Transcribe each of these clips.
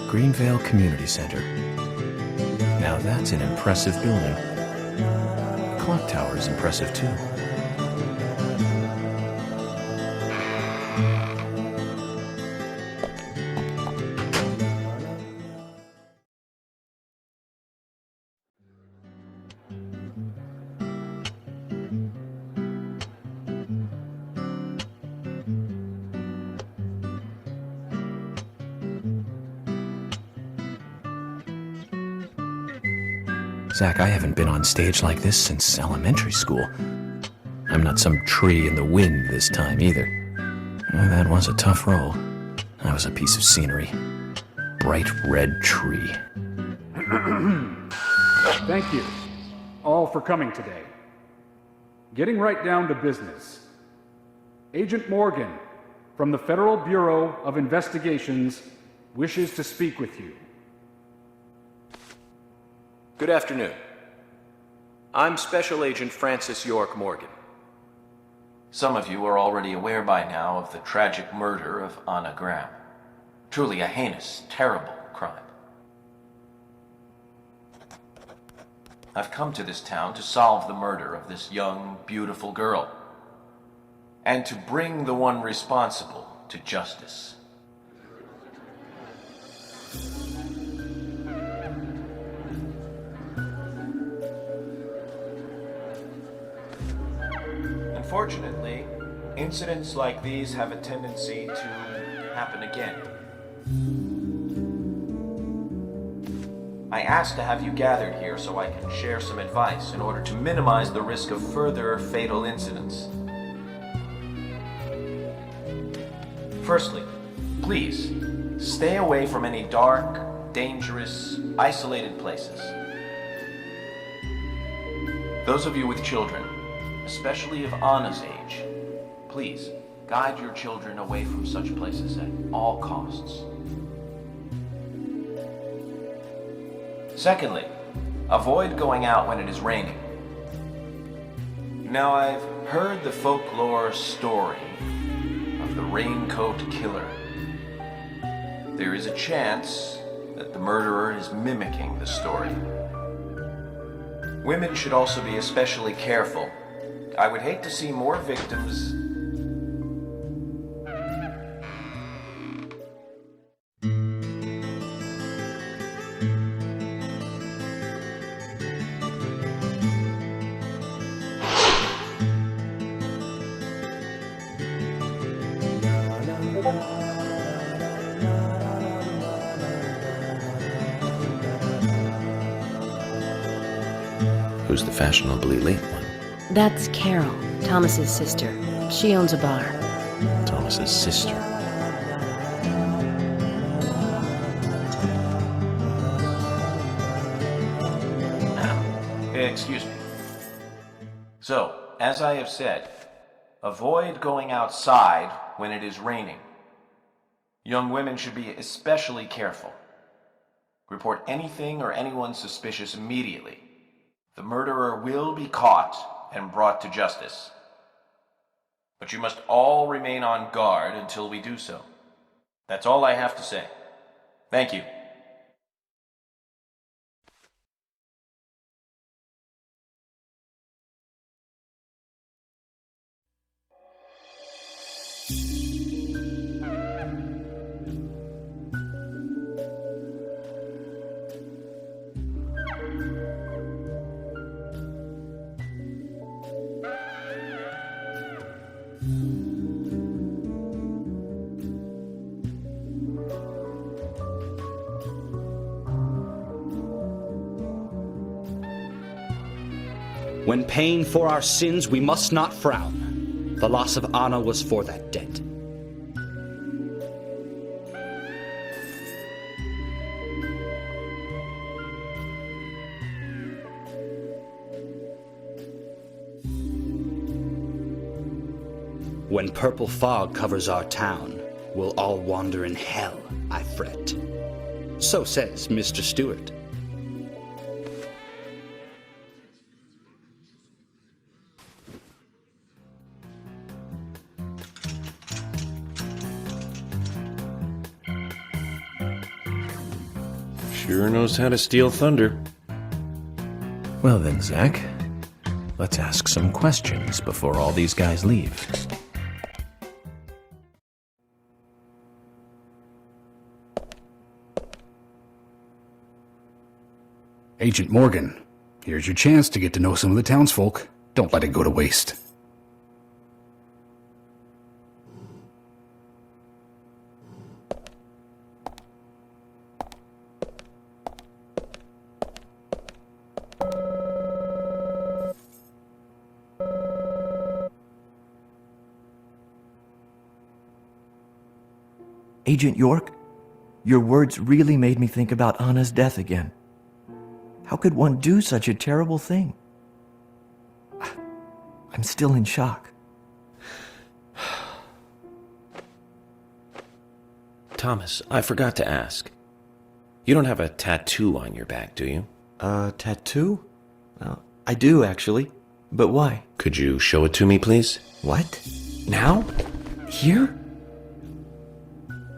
Greenvale Community Center. Now that's an impressive building. The clock tower is impressive too. Zach, I haven't been on stage like this since elementary school. I'm not some tree in the wind this time either. That was a tough role. I was a piece of scenery. Bright red tree. Thank you, all for coming today. Getting right down to business. Agent Morgan, from the Federal Bureau of Investigations, wishes to speak with you. Good afternoon. I'm Special Agent Francis York Morgan. Some of you are already aware by now of the tragic murder of Anna Graham. Truly a heinous, terrible crime. I've come to this town to solve the murder of this young, beautiful girl, and to bring the one responsible to justice. Unfortunately, incidents like these have a tendency to happen again. I asked to have you gathered here so I can share some advice in order to minimize the risk of further fatal incidents. Firstly, please, stay away from any dark, dangerous, isolated places. Those of you with children, especially of Anna's age, please guide your children away from such places at all costs. Secondly, avoid going out when it is raining. Now, I've heard the folklore story of the raincoat killer. There is a chance that the murderer is mimicking the story. Women should also be especially careful. I would hate to see more victims. Who's the fashionably late one? That's Carol, Thomas's sister. She owns a bar. Thomas's sister. Excuse me. So, as I have said, avoid going outside when it is raining. Young women should be especially careful. Report anything or anyone suspicious immediately. The murderer will be caught and brought to justice. But you must all remain on guard until we do so. That's all I have to say. Thank you. When paying for our sins, we must not frown. The loss of Anna was for that debt. When purple fog covers our town, we'll all wander in hell, I fret. So says Mr. Stewart. Sure knows how to steal thunder. Well then, Zach, let's ask some questions before all these guys leave. Agent Morgan, here's your chance to get to know some of the townsfolk. Don't let it go to waste. Agent York, your words really made me think about Anna's death again. How could one do such a terrible thing? I'm still in shock. Thomas, I forgot to ask. You don't have a tattoo on your back, do you? Tattoo? I do, actually. But why? Could you show it to me, please? What? Now? Here?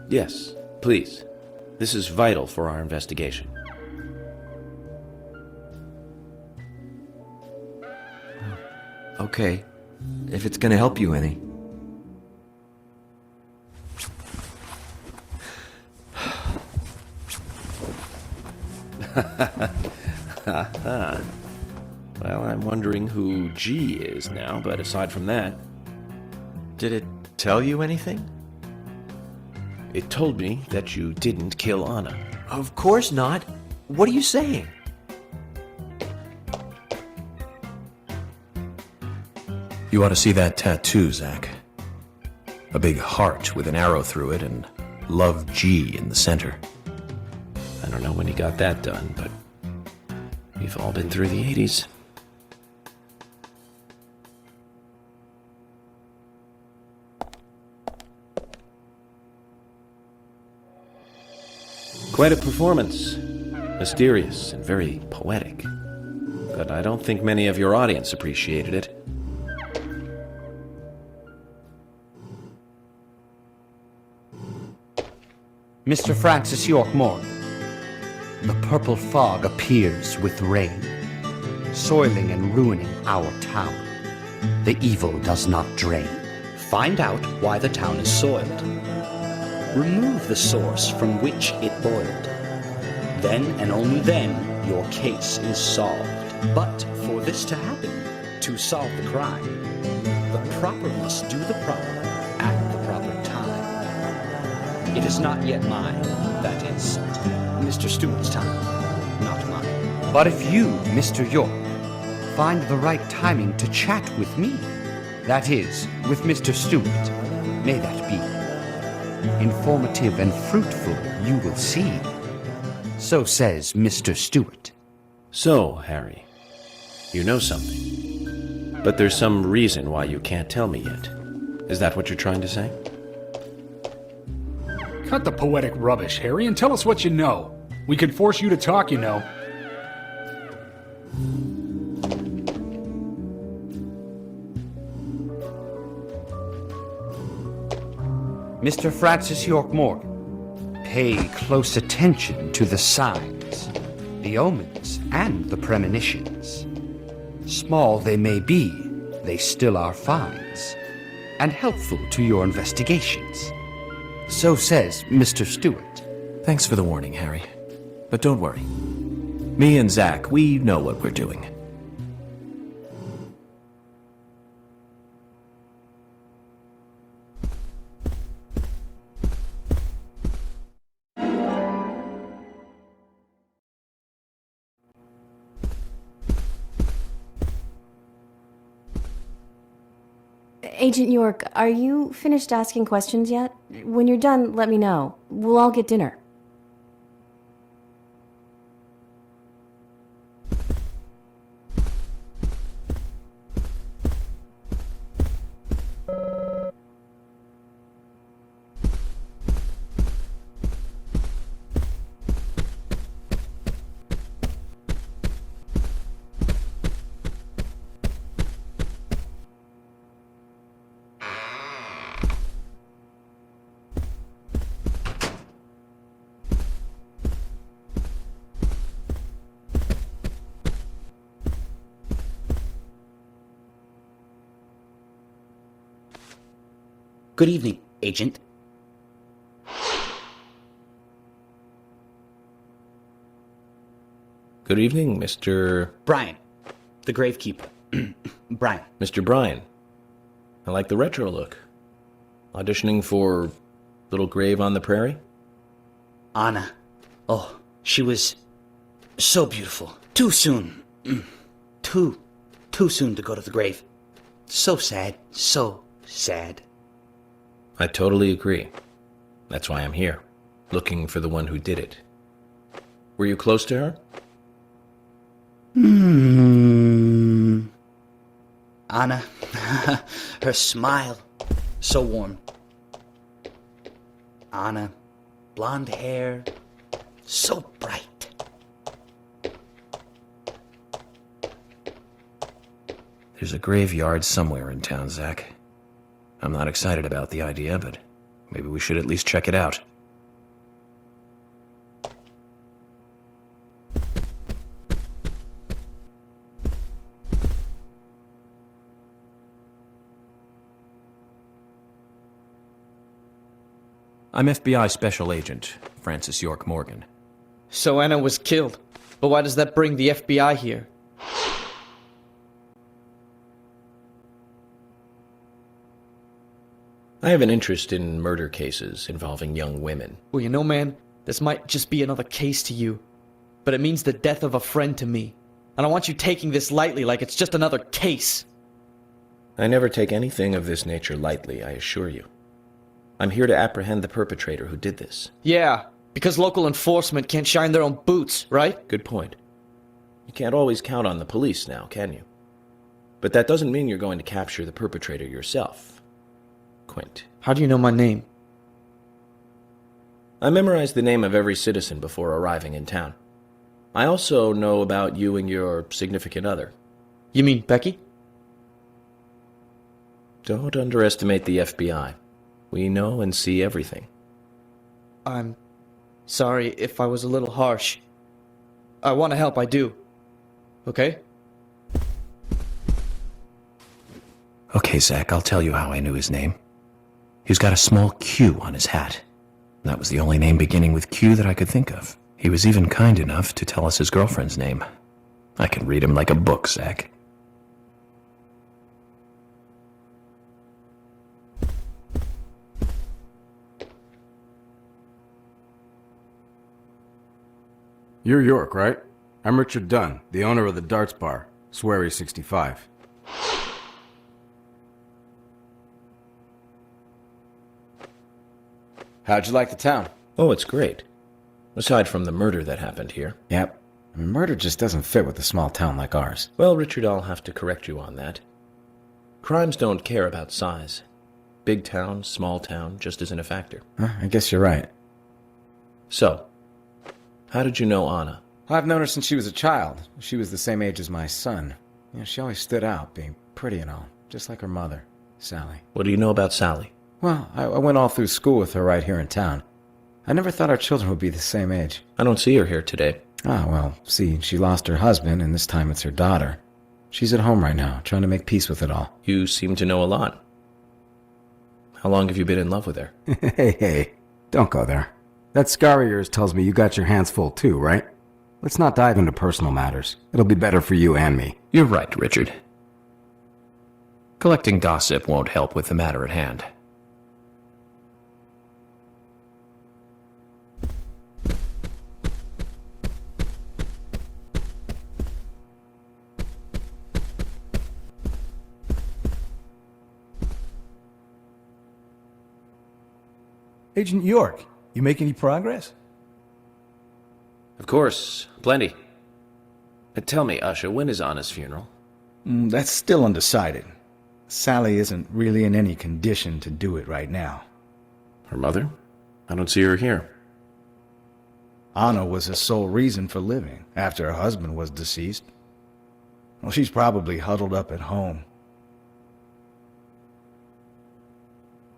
Yes, please. This is vital for our investigation. Okay, if it's gonna help you any. Well, I'm wondering who G is now, but aside from that, Did it tell you anything? it told me that you didn't kill Anna. Of course not. What are you saying? You ought to see that tattoo, Zach. A big heart with an arrow through it and Love G in the center. I don't know when he got that done, but we've all been through the 80s. Quite a performance. Mysterious and very poetic. But I don't think many of your audience appreciated it. Mr. Francis York Morgan, the purple fog appears with rain, soiling and ruining our town. The evil does not drain. Find out why the town is soiled. Remove the source from which it boiled. Then and only then your case is solved. But for this to happen, to solve the crime, the proper must do the proper at the proper time. It is not yet mine, that is, Mr. Stewart's time, not mine. But if you, Mr. York, find the right timing to chat with me, that is, with Mr. Stewart, may that be. Informative and fruitful, you will see. So says Mr. Stewart. So, Harry, you know something. But there's some reason why you can't tell me yet. Is that what you're trying to say? Cut the poetic rubbish, Harry, and tell us what you know. We can force you to talk, you know. Mr. Francis York Morgan, pay close attention to the signs, the omens, and the premonitions. Small they may be, they still are finds, and helpful to your investigations. So says Mr. Stewart. Thanks for the warning, Harry. But don't worry. Me and Zach, we know what we're doing. Agent York, are you finished asking questions yet? When you're done, let me know. We'll all get dinner. Good evening, Agent. Good evening, Mr. Brian, the gravekeeper. Brian. Mr. Bryan. I like the retro look. Auditioning for Little Grave on the Prairie? Anna. Oh, she was so beautiful. Too soon. Too soon to go to the grave. So sad. So sad. I totally agree. That's why I'm here, looking for the one who did it. Were you close to her? Anna. Her smile. So warm. Anna. Blonde hair. So bright. There's a graveyard somewhere in town, Zach. I'm not excited about the idea, but maybe we should at least check it out. I'm FBI Special Agent Francis York Morgan. So Anna was killed. But why does that bring the FBI here? I have an interest in murder cases involving young women. Well, you know, man, this might just be another case to you. But it means the death of a friend to me. And I want you taking this lightly like it's just another case. I never take anything of this nature lightly, I assure you. I'm here to apprehend the perpetrator who did this. Yeah, because local enforcement can't shine their own boots, right? Good point. You can't always count on the police now, can you? But that doesn't mean you're going to capture the perpetrator yourself. Quint. How do you know my name? I memorized the name of every citizen before arriving in town. I also know about you and your significant other. You mean Becky? Don't underestimate the FBI. We know and see everything. I'm sorry if I was a little harsh. I want to help, I do. Okay? Okay, Zach, I'll tell you how I knew his name. He's got a small Q on his hat. That was the only name beginning with Q that I could think of. He was even kind enough to tell us his girlfriend's name. I can read him like a book, Zach. You're York, right? I'm Richard Dunn, the owner of the Darts Bar, Swery 65. How'd you like the town? Oh, it's great. Aside from the murder that happened here. Yep. I mean, murder just doesn't fit with a small town like ours. Well, Richard, I'll have to correct you on that. Crimes don't care about size. Big town, small town, just isn't a factor. I guess you're right. So, how did you know Anna? I've known her since she was a child. She was the same age as my son. You know, she always stood out, being pretty and all, just like her mother, Sally. What do you know about Sally? Well, I went all through school with her right here in town. I never thought our children would be the same age. I don't see her here today. Ah, well, see, she lost her husband, and this time it's her daughter. She's at home right now, trying to make peace with it all. You seem to know a lot. How long have you been in love with her? Hey, don't go there. That scar of yours tells me you got your hands full too, right? Let's not dive into personal matters. It'll be better for you and me. You're right, Richard. Collecting gossip won't help with the matter at hand. Agent York, you make any progress? Of course, plenty. Tell me, Usha, when is Anna's funeral? That's still undecided. Sally isn't really in any condition to do it right now. Her mother? I don't see her here. Anna was her sole reason for living after her husband was deceased. Well, she's probably huddled up at home.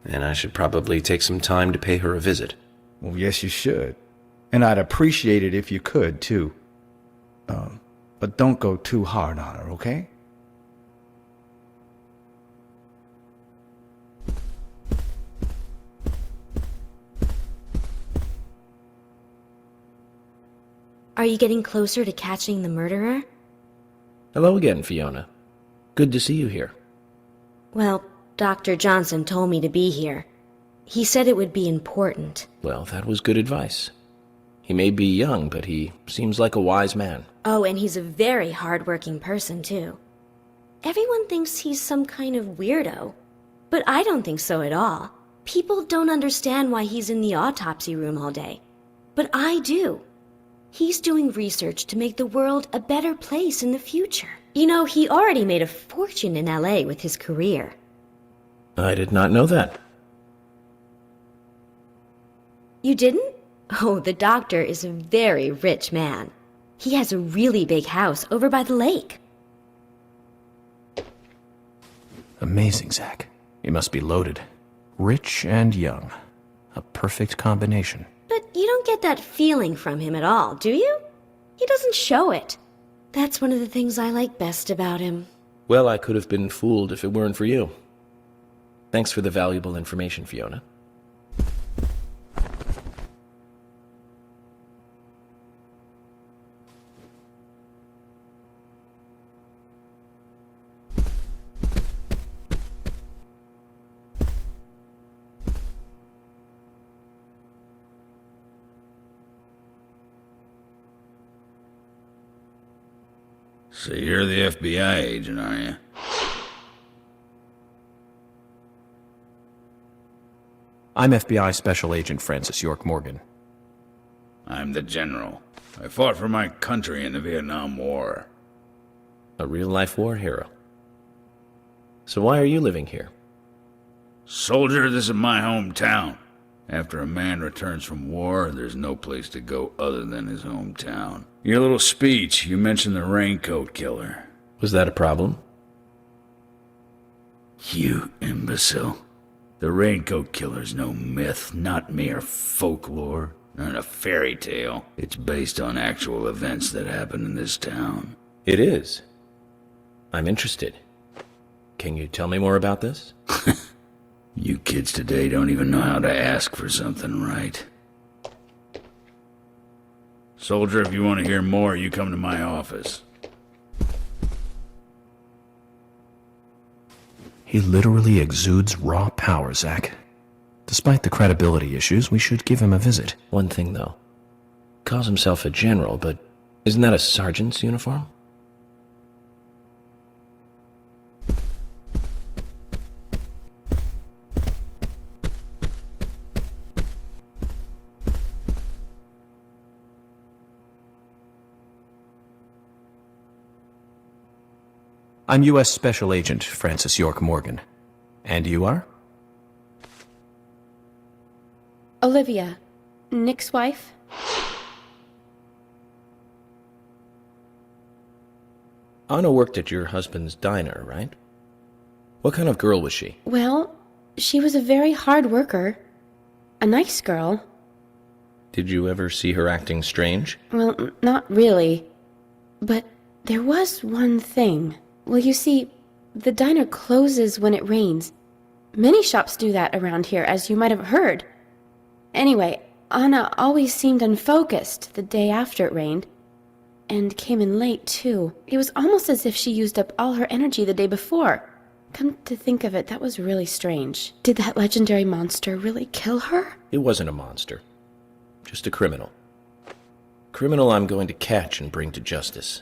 And I should probably take some time to pay her a visit. Well, yes, you should. And I'd appreciate it if you could, too. But don't go too hard on her, okay? Are you getting closer to catching the murderer? Hello again, Fiona. Good to see you here. Well, Dr. Johnson told me to be here. He said it would be important. Well, that was good advice. He may be young, but he seems like a wise man. Oh, and he's a very hard-working person, too. Everyone thinks he's some kind of weirdo, but I don't think so at all. People don't understand why he's in the autopsy room all day, but I do. He's doing research to make the world a better place in the future. You know, he already made a fortune in LA with his career. I did not know that. You didn't? Oh, the doctor is a very rich man. He has a really big house over by the lake. Amazing, Zach. You must be loaded. Rich and young. A perfect combination. But you don't get that feeling from him at all, do you? He doesn't show it. That's one of the things I like best about him. Well, I could have been fooled if it weren't for you. Thanks for the valuable information, Fiona. So you're the FBI agent, are you? I'm FBI Special Agent Francis York Morgan. I'm the general. I fought for my country in the Vietnam War. A real-life war hero. So why are you living here? Soldier, this is my hometown. After a man returns from war, there's no place to go other than his hometown. Your little speech, you mentioned the raincoat killer. Was that a problem? You imbecile. The raincoat killer's no myth, not mere folklore, not a fairy tale. It's based on actual events that happened in this town. It is. I'm interested. Can you tell me more about this? You kids today don't even know how to ask for something right. Soldier, if you want to hear more, you come to my office. He literally exudes raw power, Zach. Despite the credibility issues, we should give him a visit. One thing, though. Calls himself a general, but isn't that a sergeant's uniform? I'm U.S. Special Agent Francis York Morgan. And you are? Olivia, Nick's wife. Anna worked at your husband's diner, right? What kind of girl was she? Well, she was a very hard worker. A nice girl. Did you ever see her acting strange? Well, not really. But there was one thing. Well, you see, the diner closes when it rains. Many shops do that around here, as you might have heard. Anyway, Anna always seemed unfocused the day after it rained. And came in late, too. It was almost as if she used up all her energy the day before. Come to think of it, that was really strange. Did that legendary monster really kill her? It wasn't a monster. Just a criminal. Criminal I'm going to catch and bring to justice.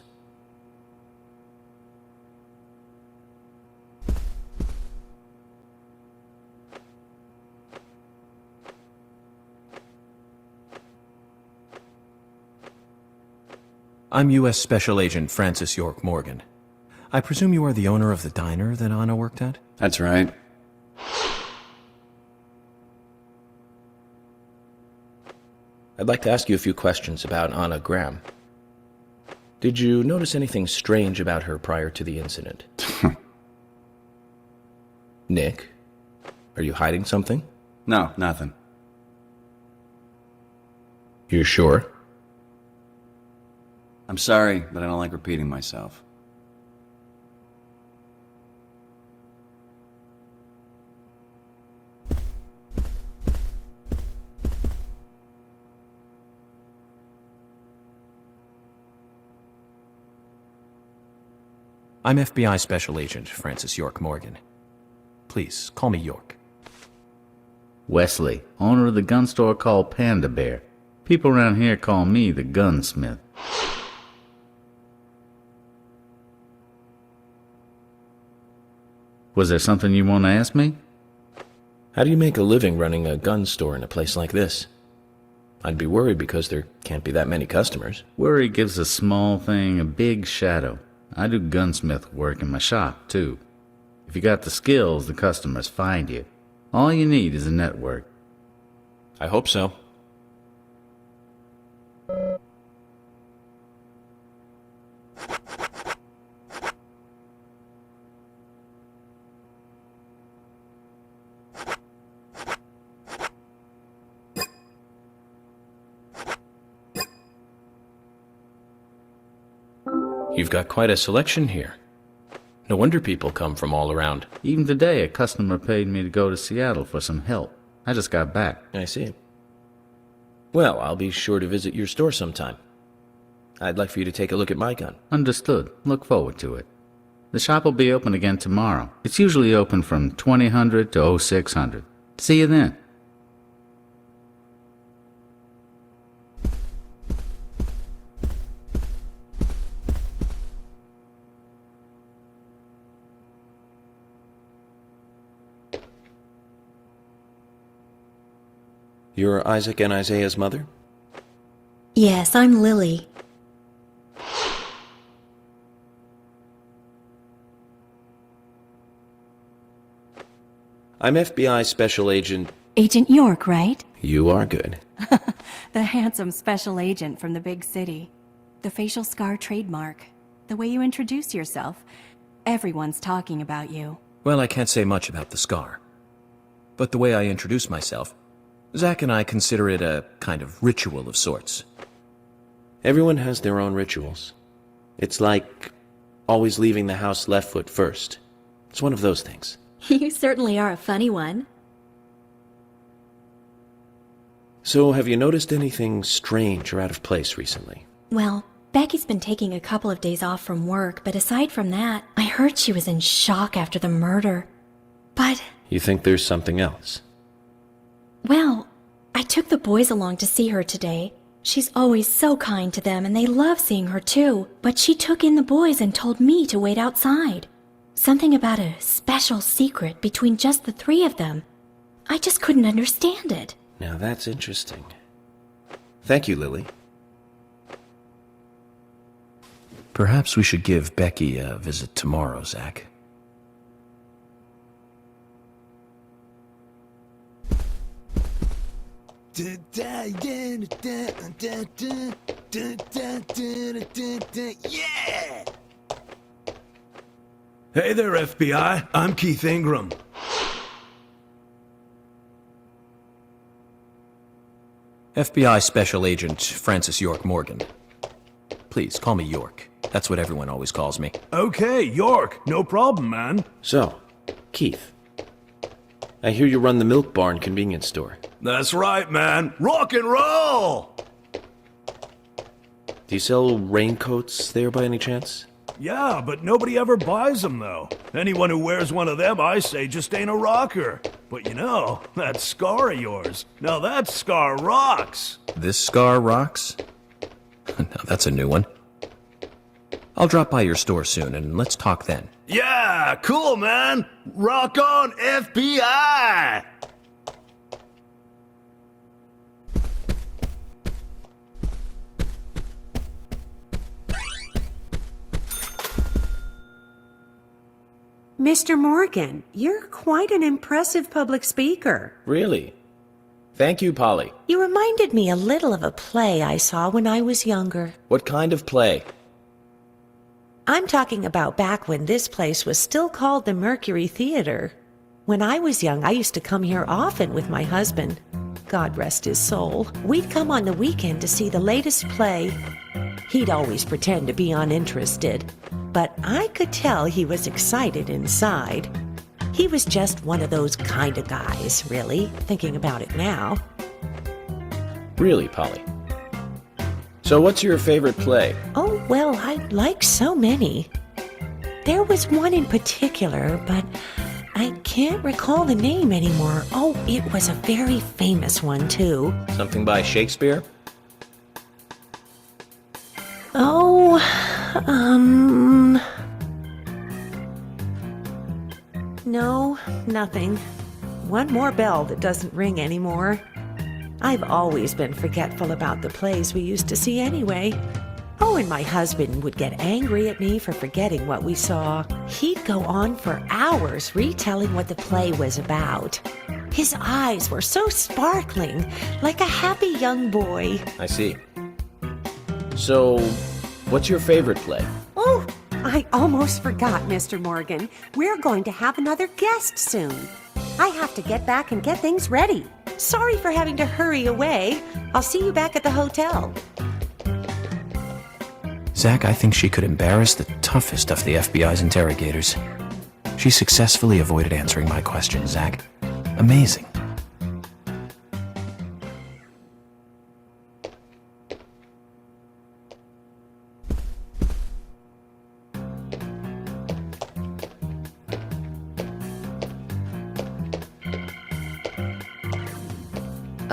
I'm U.S. Special Agent Francis York Morgan. I presume you are the owner of the diner that Anna worked at? That's right. I'd like to ask you a few questions about Anna Graham. Did you notice anything strange about her prior to the incident? Nick, are you hiding something? No, nothing. You're sure? I'm sorry, but I don't like repeating myself. I'm FBI Special Agent Francis York Morgan. Please, call me York. Wesley, owner of the gun store called Panda Bear. People around here call me the gunsmith. Was there something you want to ask me? How do you make a living running a gun store in a place like this? I'd be worried because there can't be that many customers. Worry gives a small thing a big shadow. I do gunsmith work in my shop, too. If you got the skills, the customers find you. All you need is a network. I hope so. You've got quite a selection here. No wonder people come from all around. Even today, a customer paid me to go to Seattle for some help. I just got back. I see. Well, I'll be sure to visit your store sometime. I'd like for you to take a look at my gun. Understood. Look forward to it. The shop will be open again tomorrow. It's usually open from 2000 to 0600. See you then. You're Isaac and Isaiah's mother? Yes, I'm Lily. I'm FBI Special Agent... Agent York, right? You are good. The handsome special agent from the big city. The facial scar trademark. The way you introduce yourself. Everyone's talking about you. Well, I can't say much about the scar. But the way I introduce myself, Zach and I consider it a kind of ritual of sorts. Everyone has their own rituals. It's like always leaving the house left foot first. It's one of those things. You certainly are a funny one. So, have you noticed anything strange or out of place recently? Well, Becky's been taking a couple of days off from work, but aside from that, I heard she was in shock after the murder. But... You think there's something else? Well, I took the boys along to see her today. She's always so kind to them, and they love seeing her too. But she took in the boys and told me to wait outside. Something about a special secret between just the three of them. I just couldn't understand it. Now that's interesting. Thank you, Lily. Perhaps we should give Becky a visit tomorrow, Zach. Yeah! Hey there, FBI. I'm Keith Ingram. FBI Special Agent Francis York Morgan. Please, call me York. That's what everyone always calls me. Okay, York. No problem, man. So, Keith, I hear you run the Milk Barn convenience store. That's right, man. Rock and roll! Do you sell raincoats there by any chance? Yeah, but nobody ever buys them, though. Anyone who wears one of them, I say, just ain't a rocker. But you know, that scar of yours, now that scar rocks. This scar rocks? Now that's a new one. I'll drop by your store soon, and let's talk then. Yeah, cool, man. Rock on, FBI! Mr. Morgan, you're quite an impressive public speaker. Really? Thank you, Polly. You reminded me a little of a play I saw when I was younger. What kind of play? I'm talking about back when this place was still called the Mercury Theater. When I was young, I used to come here often with my husband. God rest his soul. We'd come on the weekend to see the latest play. He'd always pretend to be uninterested, but I could tell he was excited inside. He was just one of those kind of guys, really, thinking about it now. Really, Polly? So what's your favorite play? Oh, well, I like so many. There was one in particular, but I can't recall the name anymore. Oh, it was a very famous one, too. Something by Shakespeare? Oh, no, nothing. One more bell that doesn't ring anymore. I've always been forgetful about the plays we used to see anyway. Oh, and my husband would get angry at me for forgetting what we saw. He'd go on for hours retelling what the play was about. His eyes were so sparkling, like a happy young boy. I see. So, what's your favorite play? Oh, I almost forgot, Mr. Morgan. We're going to have another guest soon. I have to get back and get things ready. Sorry for having to hurry away. I'll see you back at the hotel. Zach, I think she could embarrass the toughest of the FBI's interrogators. She successfully avoided answering my question, Zach. Amazing.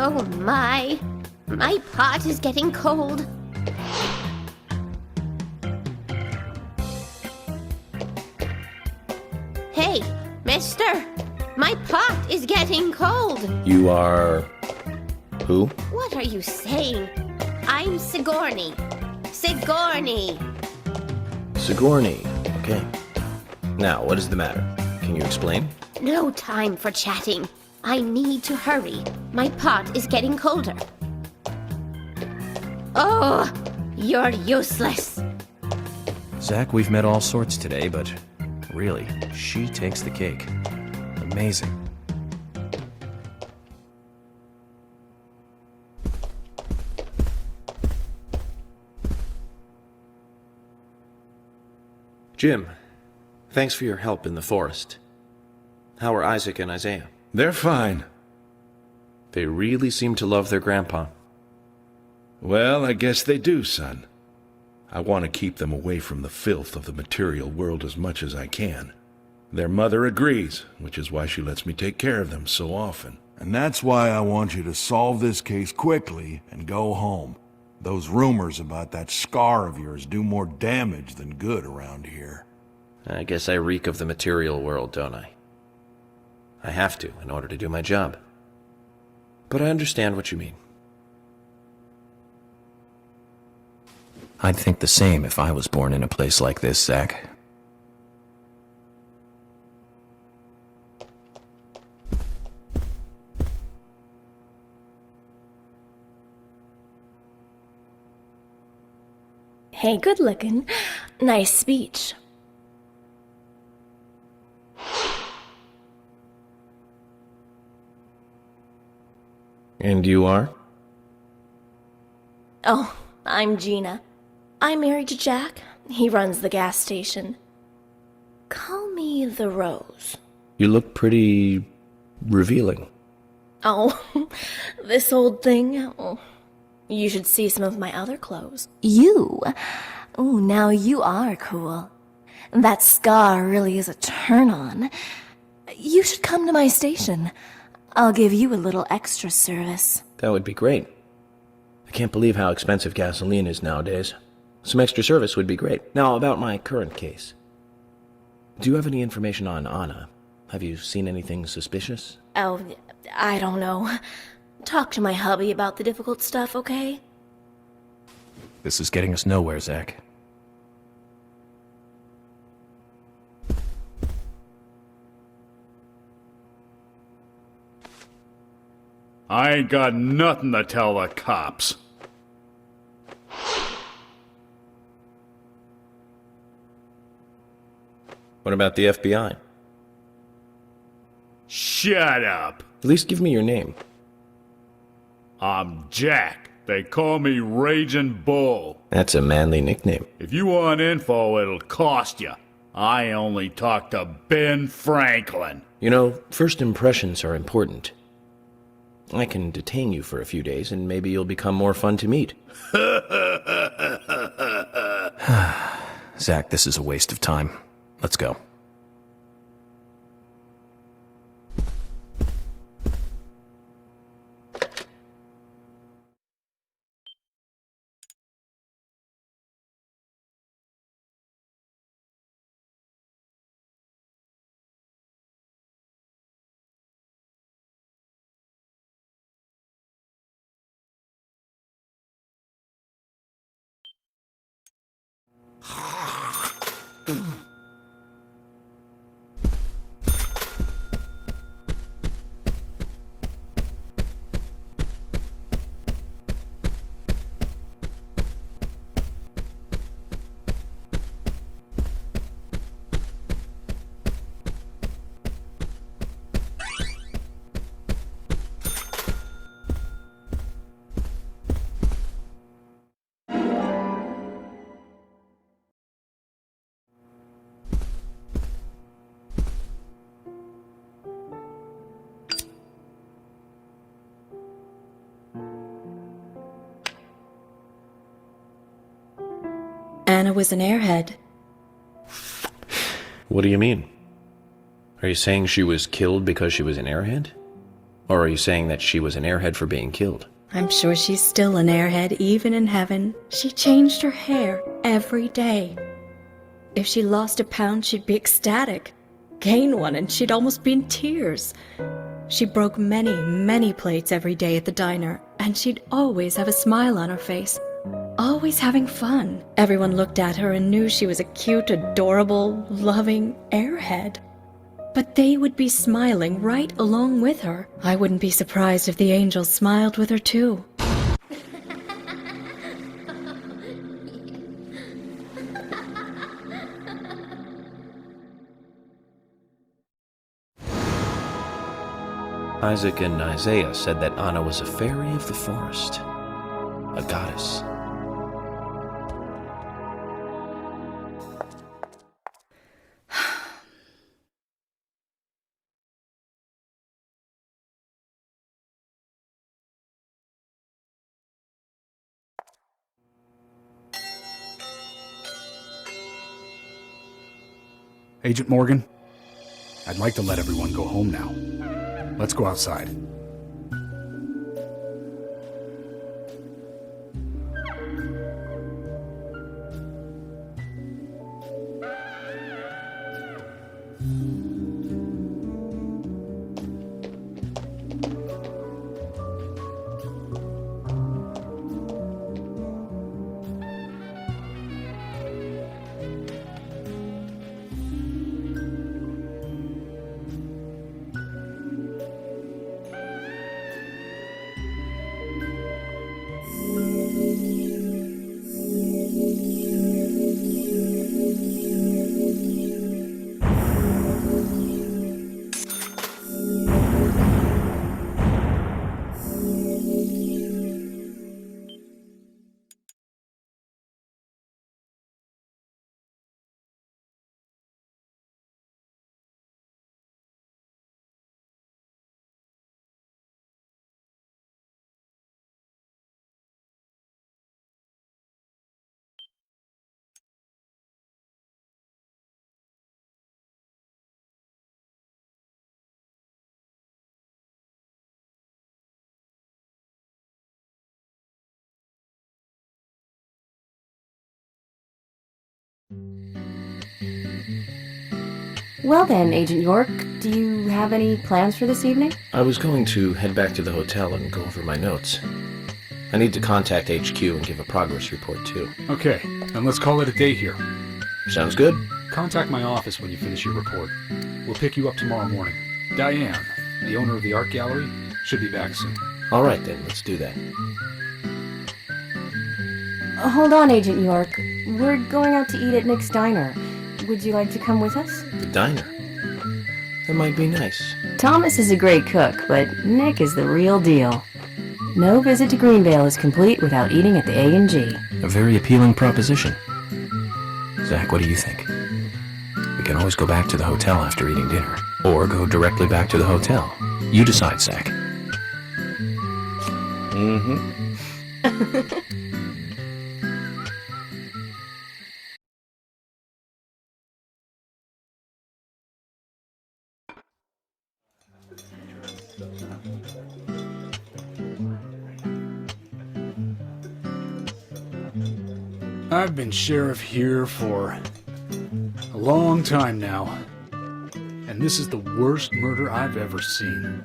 Oh my pot is getting cold. Hey, mister, my pot is getting cold. You are... who? What are you saying? I'm Sigourney. Sigourney. Sigourney. Okay. Now, what is the matter? Can you explain? No time for chatting. I need to hurry. My pot is getting colder. Oh, you're useless. Zach, we've met all sorts today, but really, she takes the cake. Amazing. Jim, thanks for your help in the forest. How are Isaac and Isaiah? They're fine. They really seem to love their grandpa. Well, I guess they do, son. I want to keep them away from the filth of the material world as much as I can. Their mother agrees, which is why she lets me take care of them so often. And that's why I want you to solve this case quickly and go home. Those rumors about that scar of yours do more damage than good around here. I guess I reek of the material world, don't I? I have to, in order to do my job. But I understand what you mean. I'd think the same if I was born in a place like this, Zach. Hey, good looking. Nice speech. And you are? Oh, I'm Gina. I'm married to Jack. He runs the gas station. Call me the Rose. You look pretty... revealing. Oh, this old thing? Oh, you should see some of my other clothes. You? Oh, now you are cool. That scar really is a turn-on. You should come to my station. I'll give you a little extra service. That would be great. I can't believe how expensive gasoline is nowadays. Some extra service would be great. Now, about my current case. Do you have any information on Anna? Have you seen anything suspicious? Oh, I don't know. Talk to my hubby about the difficult stuff, okay? This is getting us nowhere, Zach. I ain't got nothing to tell the cops. What about the FBI? Shut up. At least give me your name. I'm Jack. They call me Raging Bull. That's a manly nickname. If you want info, it'll cost you. I only talk to Ben Franklin. You know, first impressions are important. I can detain you for a few days, and maybe you'll become more fun to meet. Zach, this is a waste of time. Let's go. Anna was an airhead. What do you mean? Are you saying she was killed because she was an airhead? Or are you saying that she was an airhead for being killed? I'm sure she's still an airhead, even in heaven. She changed her hair every day. If she lost a pound, she'd be ecstatic. Gain one, and she'd almost be in tears. She broke many, many plates every day at the diner, and she'd always have a smile on her face. Always having fun. Everyone looked at her and knew she was a cute, adorable, loving airhead. But they would be smiling right along with her. I wouldn't be surprised if the angels smiled with her too. Isaac and Isaiah said that Anna was a fairy of the forest, a goddess. Agent Morgan, I'd like to let everyone go home now. Let's go outside. Well then, Agent York, do you have any plans for this evening? I was going to head back to the hotel and go over my notes. I need to contact HQ and give a progress report, too. Okay, and let's call it a day here. Sounds good. Contact my office when you finish your report. We'll pick you up tomorrow morning. Diane, the owner of the art gallery, should be back soon. All right, then. Let's do that. Hold on, Agent York. We're going out to eat at Nick's Diner. Would you like to come with us? The diner. That might be nice. Thomas is a great cook, but Nick is the real deal. No visit to Greenvale is complete without eating at the A&G. A very appealing proposition. Zach, what do you think? We can always go back to the hotel after eating dinner, or go directly back to the hotel. You decide, Zach. Mm-hmm. I've been sheriff here for a long time now, and this is the worst murder I've ever seen.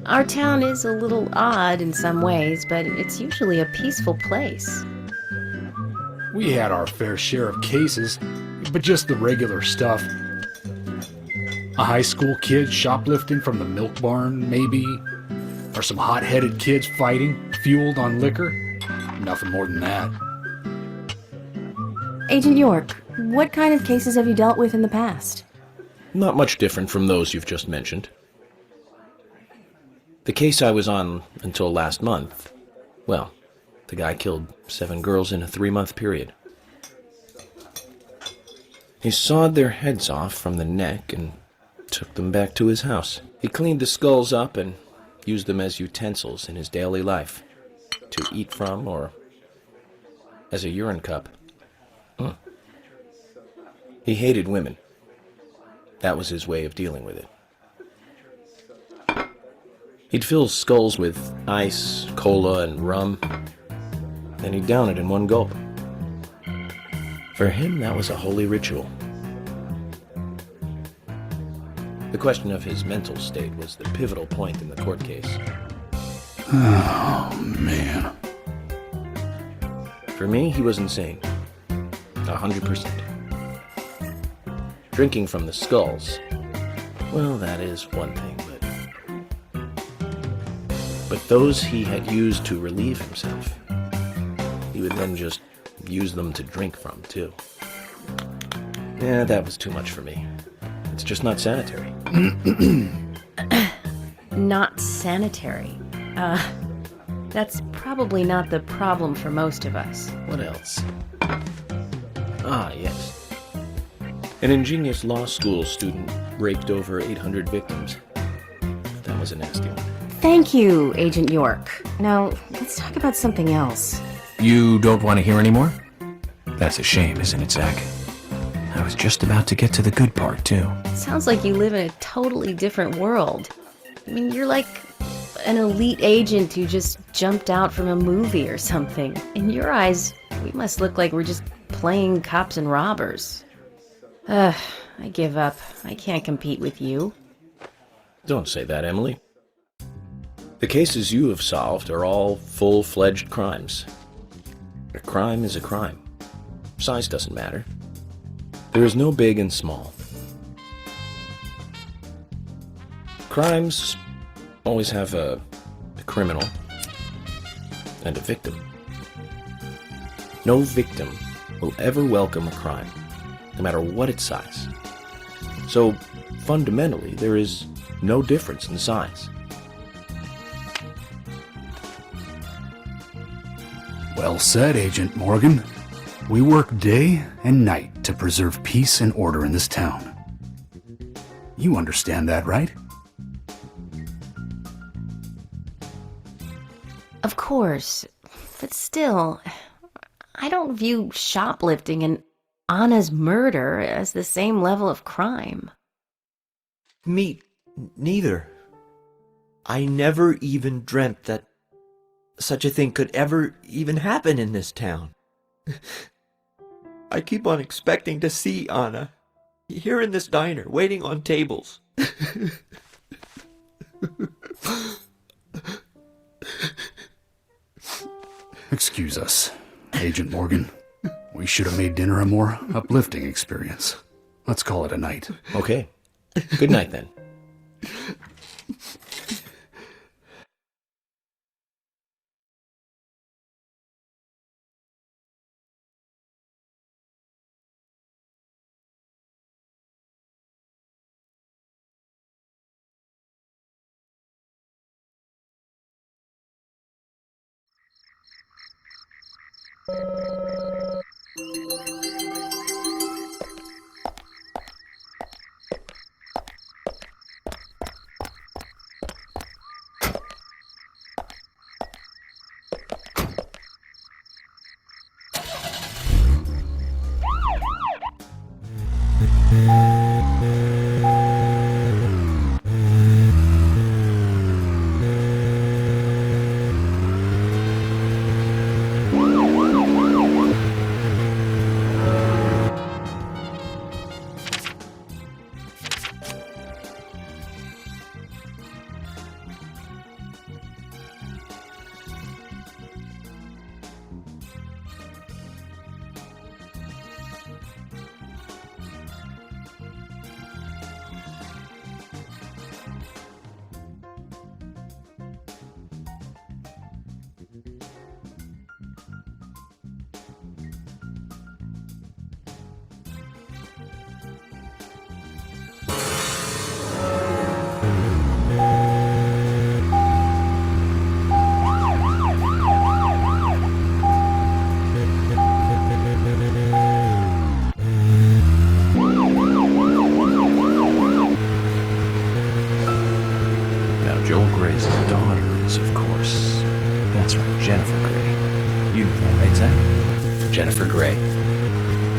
Our town is a little odd in some ways, but it's usually a peaceful place. We had our fair share of cases, but just the regular stuff. A high school kid shoplifting from the milk barn, maybe? Or some hot-headed kids fighting, fueled on liquor? Nothing more than that. Agent York, what kind of cases have you dealt with in the past? Not much different from those you've just mentioned. The case I was on until last month, well, the guy killed 7 girls in a 3-month period. He sawed their heads off from the neck and took them back to his house. He cleaned the skulls up and used them as utensils in his daily life, to eat from or as a urine cup. He hated women. That was his way of dealing with it. He'd fill skulls with ice, cola, and rum, then he'd down it in one gulp. For him, that was a holy ritual. The question of his mental state was the pivotal point in the court case. Oh, man. For me, he was insane. 100%. Drinking from the skulls, well, that is one thing, but those he had used to relieve himself, he would then just use them to drink from, too. Yeah, that was too much for me. It's just not sanitary. Not sanitary. That's probably not the problem for most of us. What else? Ah, yes. An ingenious law school student raped over 800 victims. That was a nasty one. Thank you, Agent York. Now, let's talk about something else. You don't want to hear anymore? That's a shame, isn't it, Zach? I was just about to get to the good part, too. Sounds like you live in a totally different world. I mean, you're like an elite agent who just jumped out from a movie or something. In your eyes, we must look like we're just playing cops and robbers. I give up. I can't compete with you. Don't say that, Emily. The cases you have solved are all full-fledged crimes. A crime is a crime. Size doesn't matter. There is no big and small. Crimes always have a criminal and a victim. No victim will ever welcome a crime, no matter what its size. So, fundamentally, there is no difference in size. Well said, Agent Morgan. We work day and night to preserve peace and order in this town. You understand that, right? Of course, but still, I don't view shoplifting and Anna's murder as the same level of crime. Me neither. I never even dreamt that such a thing could ever even happen in this town. I keep on expecting to see Anna here in this diner, waiting on tables. Excuse us, Agent Morgan. We should have made dinner a more uplifting experience. Let's call it a night. Okay. Good night, then. That's right, Jennifer Grey. You knew that, right, Zach? Jennifer Grey.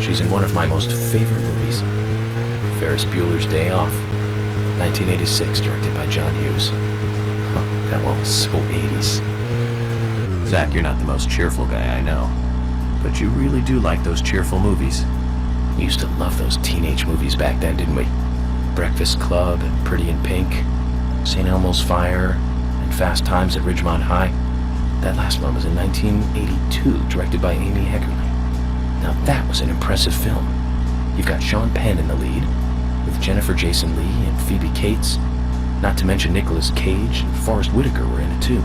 She's in one of my most favorite movies, Ferris Bueller's Day Off, 1986, directed by John Hughes. That one was so 80s. Zach, you're not the most cheerful guy I know, but you really do like those cheerful movies. We used to love those teenage movies back then, didn't we? Breakfast Club and Pretty in Pink, St. Elmo's Fire, and Fast Times at Ridgemont High. That last one was in 1982, directed by Amy Heckerling. Now that was an impressive film. You've got Sean Penn in the lead, with Jennifer Jason Leigh and Phoebe Cates, not to mention Nicolas Cage and Forrest Whitaker were in it too.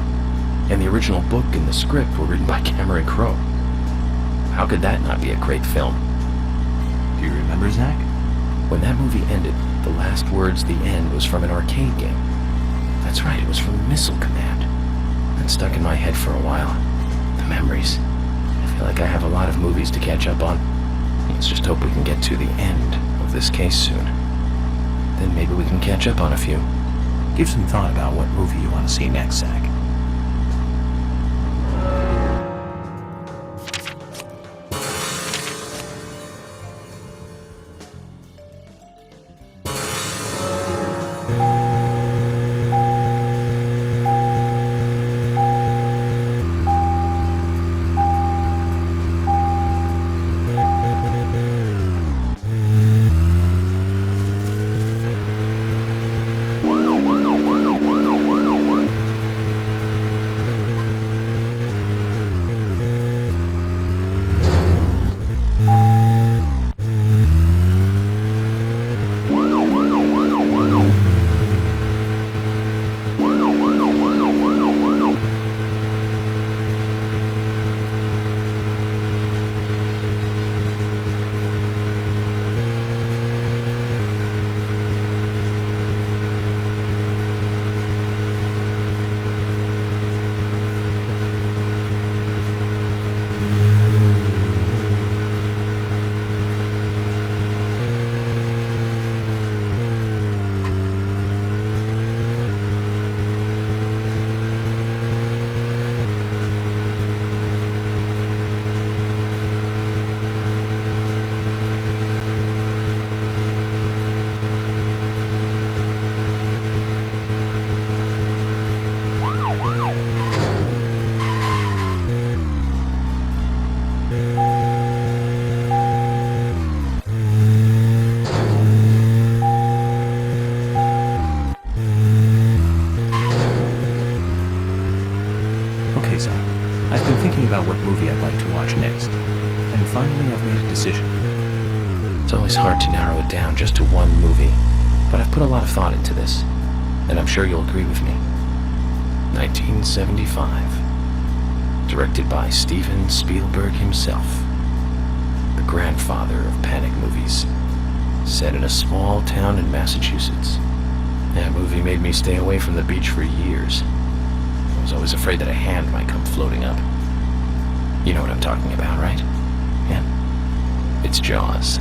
And the original book and the script were written by Cameron Crowe. How could that not be a great film? Do you remember, Zach? When that movie ended, the last words at the end was from an arcade game. That's right, it was from Missile Command. It stuck in my head for a while. The memories. I feel like I have a lot of movies to catch up on. Let's just hope we can get to the end of this case soon. Then maybe we can catch up on a few. Give some thought about what movie you want to see next, Zach. Okay, Zach. I've been thinking about what movie I'd like to watch next, and finally I've made a decision. It's always hard to narrow it down just to one movie, but I've put a lot of thought into this, and I'm sure you'll agree with me. 1975. Directed by Steven Spielberg himself. The grandfather of panic movies. Set in a small town in Massachusetts. That movie made me stay away from the beach for years. I was always afraid that a hand might come floating up. You know what I'm talking about, right? Yeah. It's Jaws.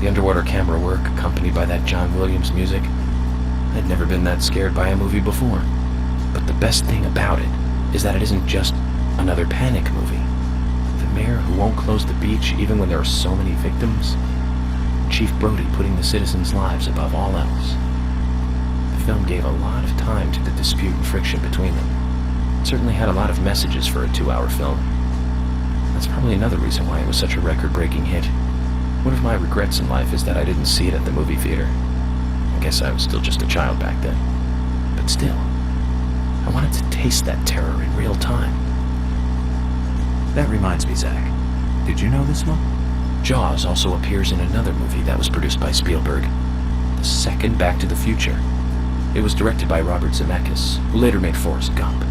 The underwater camera work accompanied by that John Williams music. I'd never been that scared by a movie before. But the best thing about it is that it isn't just another panic movie. The mayor who won't close the beach even when there are so many victims. Chief Brody putting the citizens' lives above all else. The film gave a lot of time to the dispute and friction between them. It certainly had a lot of messages for a 2-hour film. That's probably another reason why it was such a record-breaking hit. One of my regrets in life is that I didn't see it at the movie theater. I guess I was still just a child back then. But still, I wanted to taste that terror in real time. That reminds me, Zach. Did you know this one? Jaws also appears in another movie that was produced by Spielberg. The second Back to the Future. It was directed by Robert Zemeckis, who later made Forrest Gump.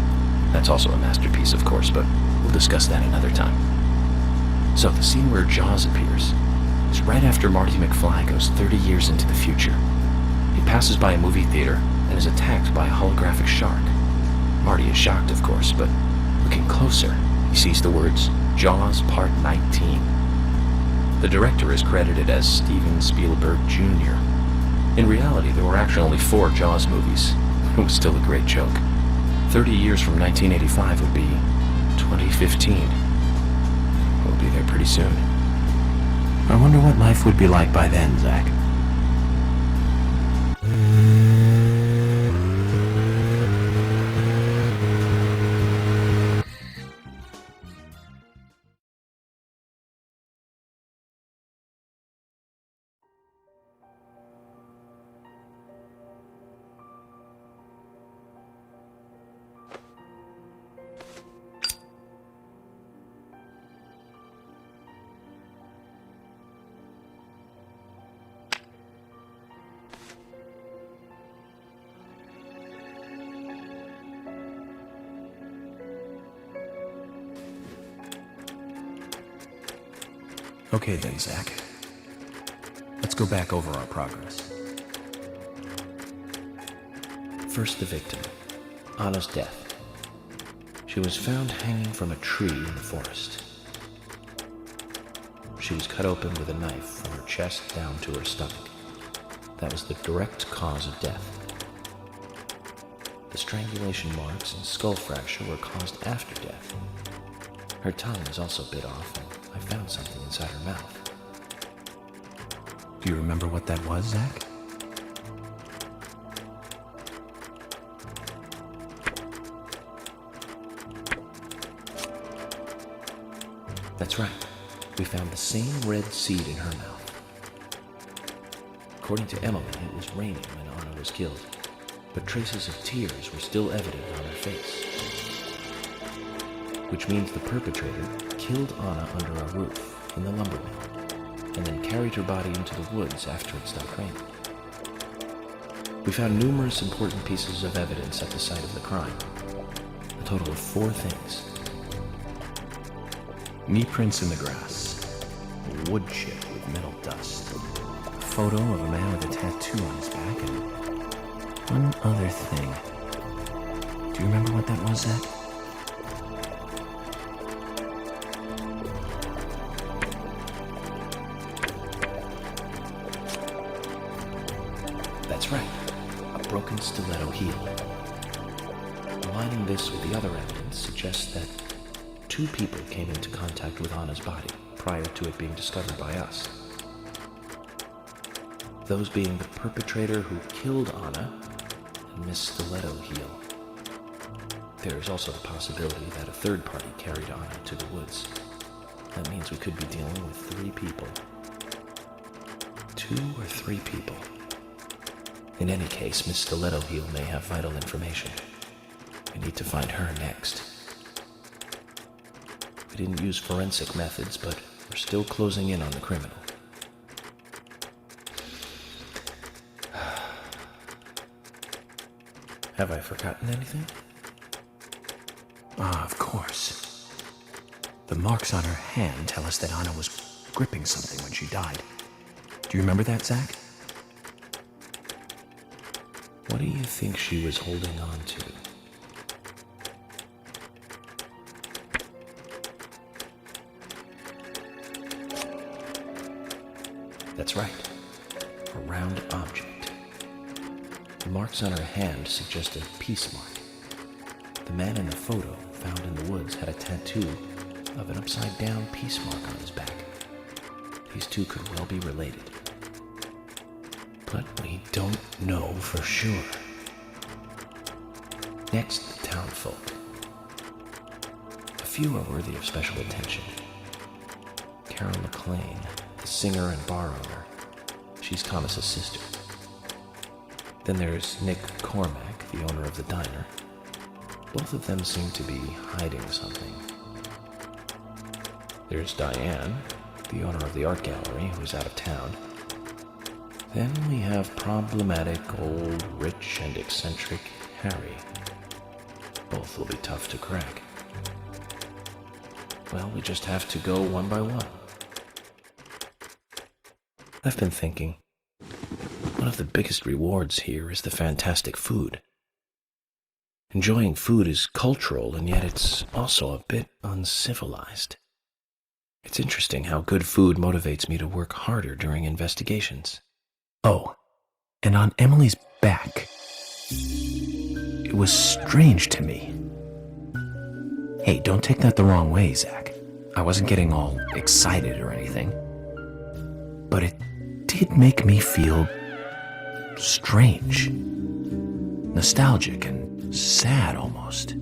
That's also a masterpiece, of course, but we'll discuss that another time. So the scene where Jaws appears is right after Marty McFly goes 30 years into the future. He passes by a movie theater and is attacked by a holographic shark. Marty is shocked, of course, but looking closer, he sees the words, Jaws Part 19. The director is credited as Steven Spielberg Jr. In reality, there were actually only 4 Jaws movies. It was still a great joke. 30 years from 1985 would be 15. We'll be there pretty soon. I wonder what life would be like by then, Zach. Okay then, Zach. Let's go back over our progress. First, the victim, Anna's death. She was found hanging from a tree in the forest. She was cut open with a knife from her chest down to her stomach. That was the direct cause of death. The strangulation marks and skull fracture were caused after death. Her tongue was also bit off, and I found something inside her mouth. Do you remember what that was, Zach? That's right. We found the same red seed in her mouth. According to Emily, it was raining when Anna was killed, but traces of tears were still evident on her face. Which means the perpetrator killed Anna under a roof in the lumber mill, and then carried her body into the woods after it stopped raining. We found numerous important pieces of evidence at the site of the crime. A total of 4 things. Knee prints in the grass, a wood chip with metal dust, a photo of a man with a tattoo on his back, and one other thing. Do you remember what that was, Zach? That's right, a broken stiletto heel. Combining this with the other evidence suggests that 2 people came into contact with Anna's body prior to it being discovered by us. Those being the perpetrator who killed Anna and Miss Stiletto Heel. There is also the possibility that a third party carried Anna to the woods. That means we could be dealing with 3 people. 2 or 3 people. In any case, Miss Stiletto Heel may have vital information. We need to find her next. We didn't use forensic methods, but we're still closing in on the criminal. Have I forgotten anything? Ah, of course. The marks on her hand tell us that Anna was gripping something when she died. Do you remember that, Zach? What do you think she was holding on to? That's right, a round object. The marks on her hand suggest a peace mark. The man in the photo found in the woods had a tattoo of an upside-down peace mark on his back. These 2 could well be related. But we don't know for sure. Next, the townfolk. A few are worthy of special attention. Carol McLean, the singer and bar owner. She's Thomas's sister. Then there's Nick Cormack, the owner of the diner. Both of them seem to be hiding something. There's Diane, the owner of the art gallery, who's out of town. Then we have problematic, old, rich, and eccentric Harry. Both will be tough to crack. Well, we just have to go one by one. I've been thinking, one of the biggest rewards here is the fantastic food. Enjoying food is cultural, and yet it's also a bit uncivilized. It's interesting how good food motivates me to work harder during investigations. Oh, and on Emily's back, it was strange to me. Hey, don't take that the wrong way, Zach. I wasn't getting all excited or anything. But it did make me feel strange. Nostalgic and sad almost.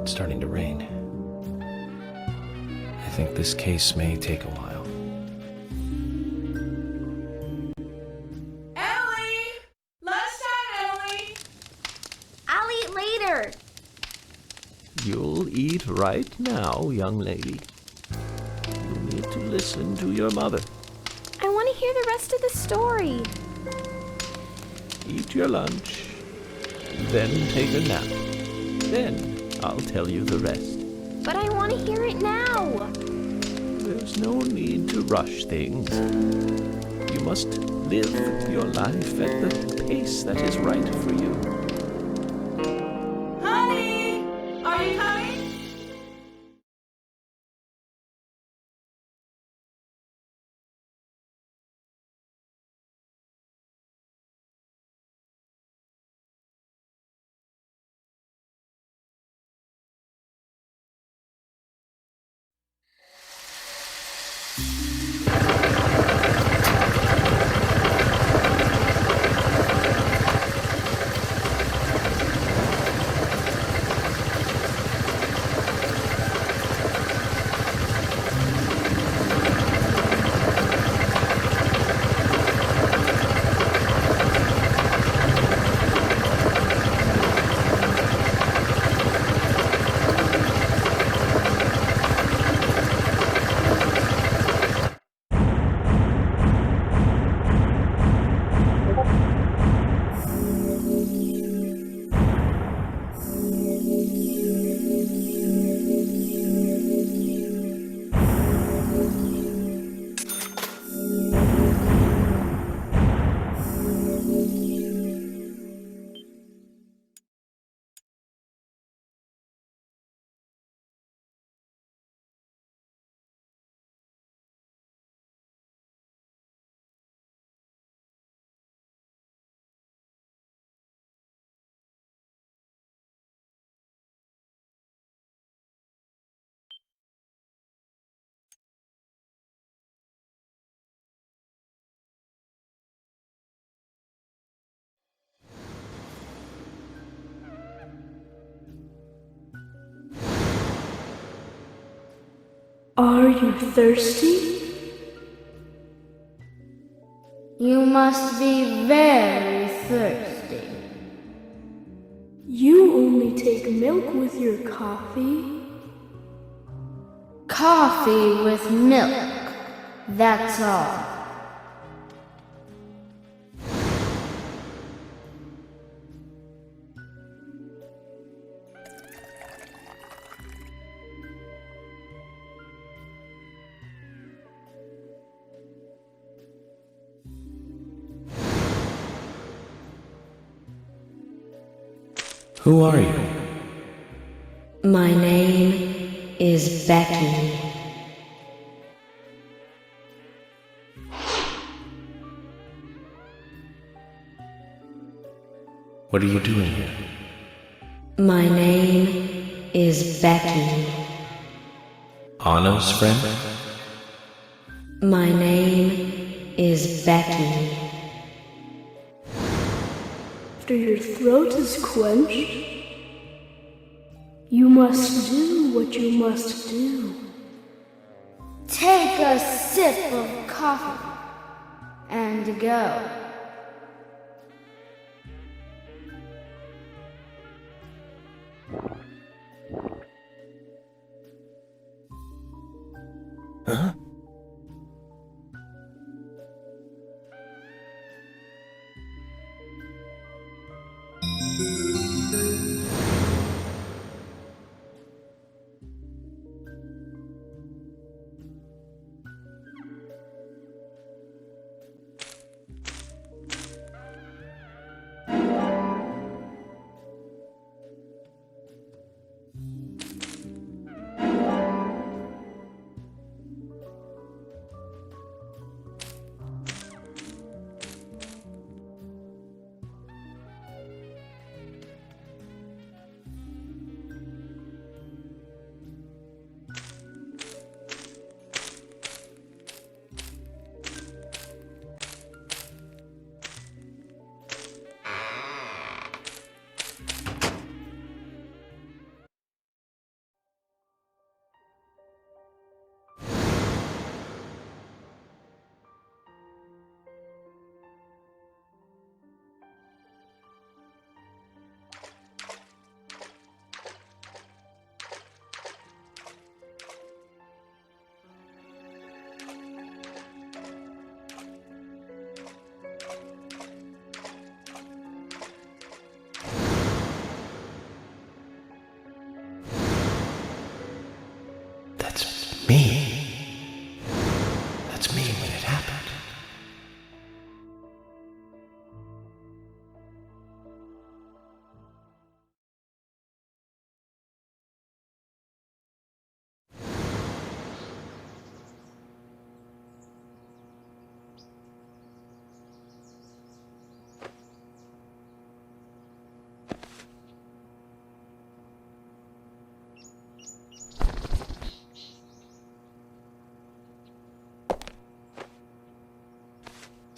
It's starting to rain. I think this case may take a while. Ellie! Lunchtime, Ellie! I'll eat later. You'll eat right now, young lady. You need to listen to your mother. I want to hear the rest of the story. Eat your lunch, then take a nap. Then I'll tell you the rest. But I want to hear it now. There's no need to rush things. You must live your life at the pace that is right for you. Honey! Are you coming? Are you thirsty? You must be very thirsty. You only take milk with your coffee? Coffee with milk, that's all. Who are you? My name is Becky. What are you doing here? My name is Becky. Anna's friend? My name is Becky. After your throat is quenched, you must do what you must do. Take a sip of coffee and go. Huh?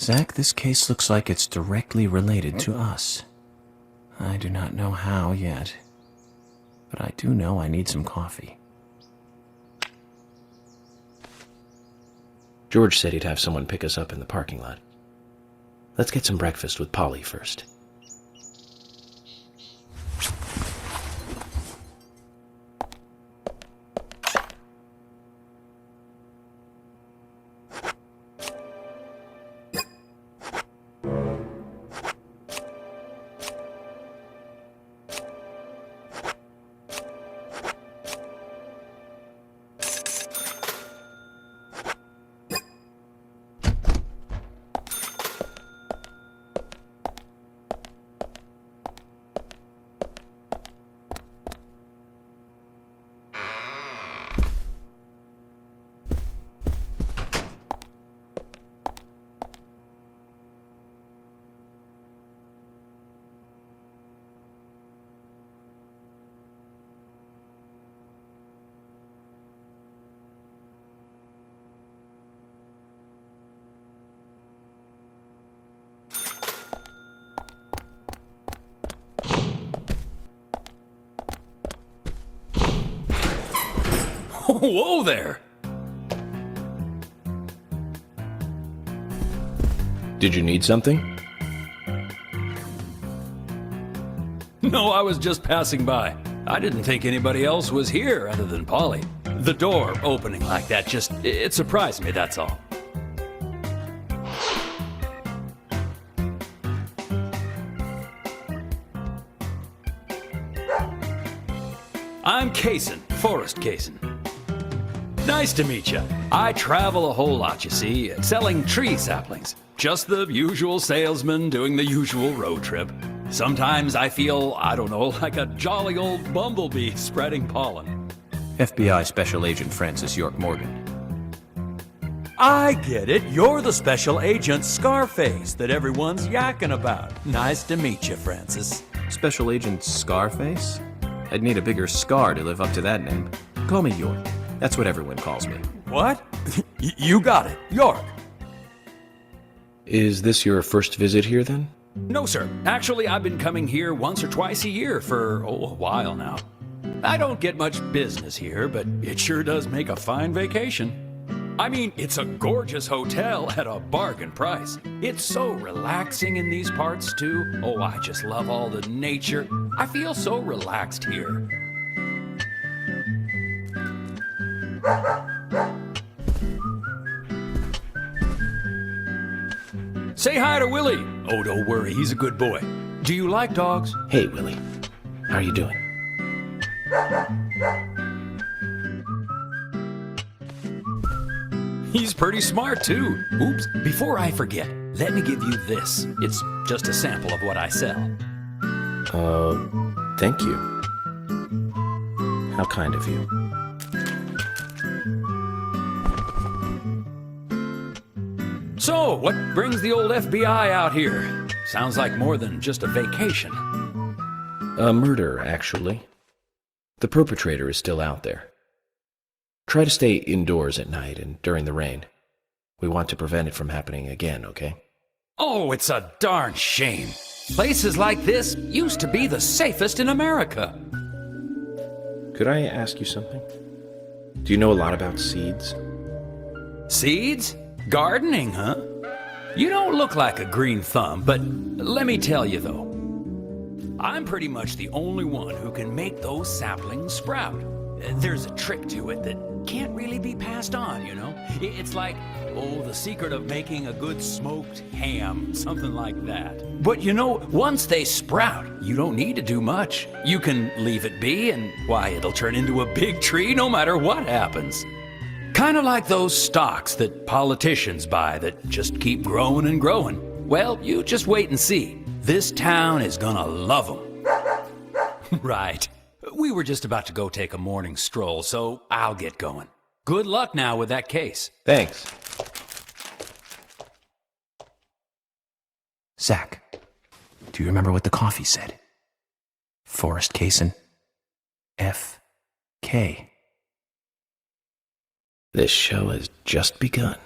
Zach, this case looks like it's directly related to us. I do not know how yet, but I do know I need some coffee. George said he'd have someone pick us up in the parking lot. Let's get some breakfast with Polly first. Whoa there! Did you need something? No, I was just passing by. I didn't think anybody else was here other than Polly. The door opening like that it surprised me, that's all. I'm Kaysen, Forrest Kaysen. Nice to meet you. I travel a whole lot, you see, selling tree saplings. Just the usual salesman doing the usual road trip. Sometimes I feel, I don't know, like a jolly old bumblebee spreading pollen. FBI Special Agent Francis York Morgan. I get it. You're the special agent Scarface that everyone's yakking about. Nice to meet you, Francis. Special Agent Scarface? I'd need a bigger scar to live up to that name. Call me York. That's what everyone calls me. What? You got it, York. Is this your first visit here, then? No, sir. Actually, I've been coming here once or twice a year for, a while now. I don't get much business here, but it sure does make a fine vacation. I mean, it's a gorgeous hotel at a bargain price. It's so relaxing in these parts, too. Oh, I just love all the nature. I feel so relaxed here. Say hi to Willie. Oh, don't worry, he's a good boy. Do you like dogs? Hey, Willie. How are you doing? He's pretty smart, too. Oops, before I forget, let me give you this. It's just a sample of what I sell. Thank you. How kind of you. So, what brings the old FBI out here? Sounds like more than just a vacation. A murder, actually. The perpetrator is still out there. Try to stay indoors at night and during the rain. We want to prevent it from happening again, okay? Oh, it's a darn shame. Places like this used to be the safest in America. Could I ask you something? Do you know a lot about seeds? Seeds? Gardening, huh? You don't look like a green thumb, but let me tell you though, I'm pretty much the only one who can make those saplings sprout. There's a trick to it that can't really be passed on, you know? It's like, the secret of making a good smoked ham, something like that. But you know, once they sprout, you don't need to do much. You can leave it be and, why, it'll turn into a big tree no matter what happens. Kind of like those stocks that politicians buy that just keep growing and growing. Well, you just wait and see. This town is gonna love them. Right. We were just about to go take a morning stroll, so I'll get going. Good luck now with that case. Thanks. Zach, do you remember what the coffee said? Forrest Kaysen. F.K. This show has just begun.